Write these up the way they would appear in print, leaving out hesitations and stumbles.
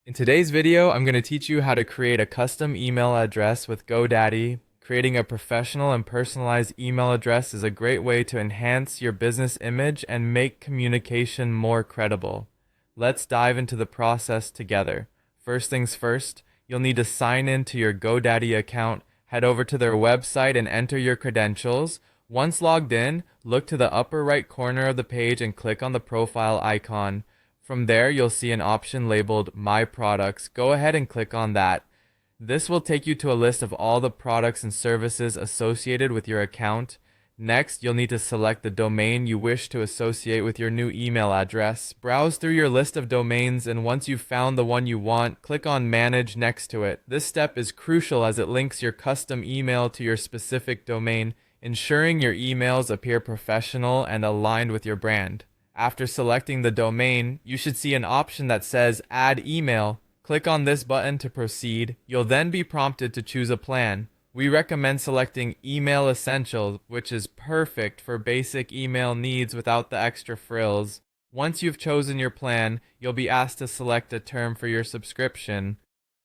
In today's video, I'm going to teach you how to create a custom email address with Godaddy. Creating a professional and personalized email address is a great way to enhance your business image and make communication more credible. Let's dive into the process together. First things first, you'll need to sign in to your Godaddy account. Head over to their website and enter your credentials. Once logged in, look to the upper right corner of the page and click on the profile icon. From there, you'll see an option labeled My Products. Go ahead and click on that. This will take you to a list of all the products and services associated with your account. Next, you'll need to select the domain you wish to associate with your new email address. Browse through your list of domains, and once you've found the one you want, click on Manage next to it. This step is crucial as it links your custom email to your specific domain, ensuring your emails appear professional and aligned with your brand. After selecting the domain, you should see an option that says Add Email. Click on this button to proceed. You'll then be prompted to choose a plan. We recommend selecting Email Essentials, which is perfect for basic email needs without the extra frills. Once you've chosen your plan, you'll be asked to select a term for your subscription.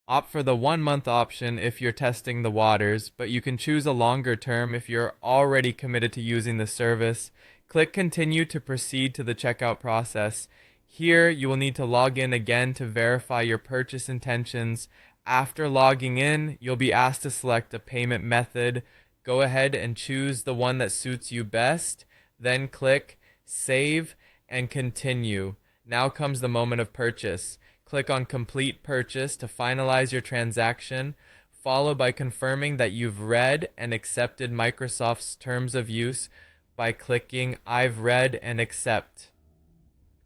Opt for the 1-month option if you're testing the waters, but you can choose a longer term if you're already committed to using the service. Click Continue to proceed to the checkout process. Here, you will need to log in again to verify your purchase intentions. After logging in, you'll be asked to select a payment method. Go ahead and choose the one that suits you best. Then click Save and Continue. Now comes the moment of purchase. Click on Complete Purchase to finalize your transaction, followed by confirming that you've read and accepted Microsoft's terms of use by clicking I've read and accept.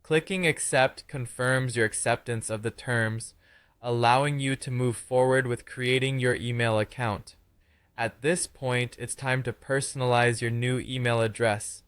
Clicking Accept confirms your acceptance of the terms, allowing you to move forward with creating your email account. At this point, it's time to personalize your new email address.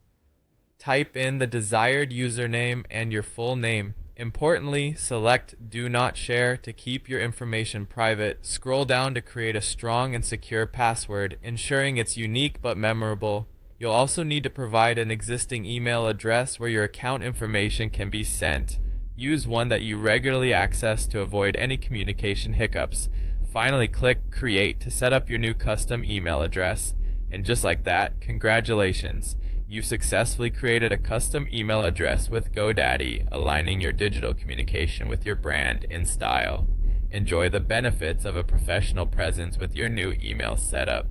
Type in the desired username and your full name. Importantly, select Do Not Share to keep your information private. Scroll down to create a strong and secure password, ensuring it's unique but memorable. You'll also need to provide an existing email address where your account information can be sent. Use one that you regularly access to avoid any communication hiccups. Finally, click Create to set up your new custom email address. And just like that, congratulations! You successfully created a custom email address with Godaddy, aligning your digital communication with your brand in style. Enjoy the benefits of a professional presence with your new email setup.